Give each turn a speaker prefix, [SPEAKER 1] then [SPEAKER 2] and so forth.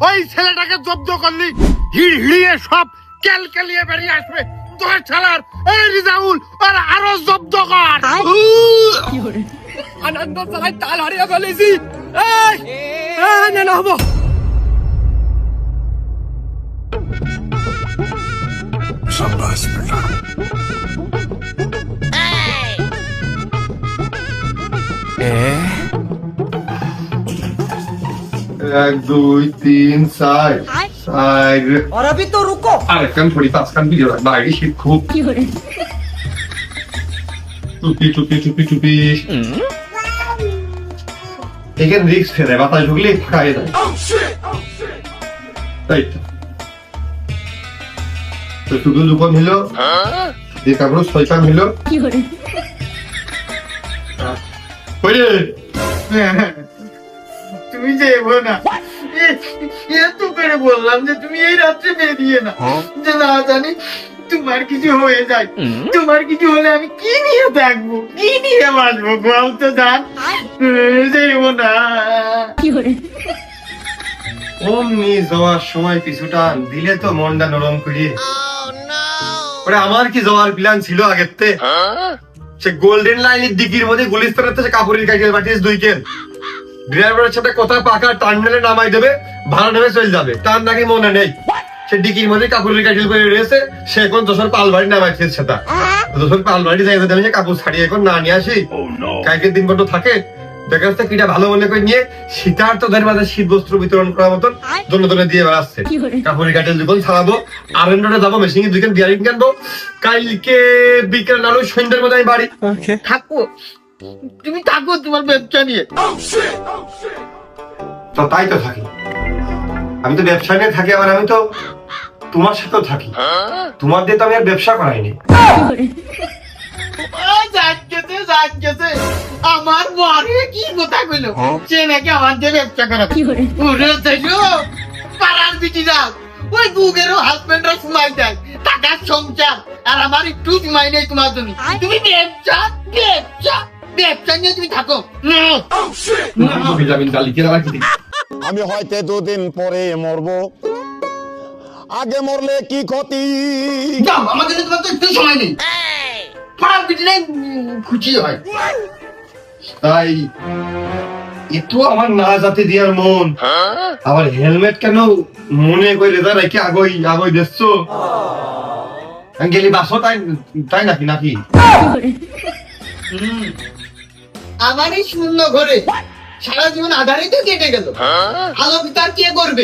[SPEAKER 1] ওই ছেলেটাকে জব্দ করলি হিড়িয়ে সব ক্যালকালিয়ে বেরিয়ে আসবে। তোর ছালার এই রিজাউল আর আরো জব্দ কর।
[SPEAKER 2] আনন্দ চালাই তাল হারিয়ে ফেলেছি। না হবো
[SPEAKER 1] এক দুই তিন চার চার।
[SPEAKER 2] और अभी तो रुको।
[SPEAKER 1] আরেকখান থোড়ি পাঁচখান ভিডিও বাইরে শীত খুব। চুপি চুপি চুপি চুপি। এখানে রিক্স ফেলে বাতাস ঢুকলে খাইয়ে দেয়। তাই তো শুধু দুপন হলো যে কাপড় ছয়খান হলো। তুমি যে এবো না এত করে বললাম যে তুমি এই রাত্রে বেরিয়ে না, যে না জানি তোমার কিছু হয়ে যায়। তোমার কিছু হলে আমি কি নিয়ে থাকবো, কি নিয়ে বাঁচবো বল তো জান। যাইব না অমনি যাওয়ার সময় পিছুটা দিলে তো মনটা নরম করিয়ে। ওরে আমার কি যাওয়ার প্ল্যান ছিল আগের থেকে। সে গোল্ডেন লাইনের দিকির মধ্যে গুলিস্তানের সে কাপড়ের কাটিয়ে পাঠিয়েছে 2 কেন। ড্রাইভারের সাথে কথা পাকা টার্মিনালে নামাই দেবে, ভাড়া নেবে চলে যাবে। তার নাকি মনে নেই সে ডিকির মধ্যে কাপড়ের কাটিয়ে করে রয়েছে। সে এখন যশোর পালবাড়ি নামাইছে সেটা। যশোর পালবাড়ি যাই আমি সে কাপড় ছাড়িয়ে এখন না নিয়ে আসি। কালকের দিন পর্যন্ত থাকে দেখা যাচ্ছে কিটা ভালো মনে করে নিয়ে শীতার তো ধরে মাঝে শীত বস্ত্র বিতরণ করার মতন জন্য দিয়ে বেড়াচ্ছে। কাপড়ের কাটিয়ে যখন ছাড়াবো আরেন্ডে যাবো, মেশিনে 2 কেন বিয়ারিং কিনবো। কালকে বিকেল নালো সন্ধ্যার মধ্যে আমি বাড়ি থাকবো। তুমি থাকো তোমার ব্যবসা নিয়ে। তো তাই তো থাকি আমি, তো ব্যবসা নিয়ে থাকি। আবার আমি তো তোমার সাথেও থাকি, তোমার দিয়ে তো আমি আর ব্যবসা করাইনি। আমার বাড়ি কি কথা কইলো সে নাকি আমার দিয়ে ব্যবসা করা। পাড়ার বিটি যাও ওই গুগেরও হাজবেন্ডরা সময় দেয় টাকার সংসার, আর আমার একটু সময় নেই তোমার জন্য। তুমি ব্যবসা ব্যবসা ব্যবসা নিয়ে তুমি থাকো।
[SPEAKER 3] আমি হয়তো 2 দিন পরে মরবো, আগে মরলে কি ক্ষতি।
[SPEAKER 1] যাও, আমাদের তোমার তো একটু সময় নেই। পাড়ার বিটি নাই খুশি হয় তাই এতো আমার না যাতে দিয়ার মন। আবার হেলমেট কেন মনে করে রেজা রেখে আগই দেখছো গেলি বাসো তাই তাই নাকি নাকি আমার এই শূন্য ঘরে সারা জীবন আধারে তো কেটে গেল। আলো তার কে করবে?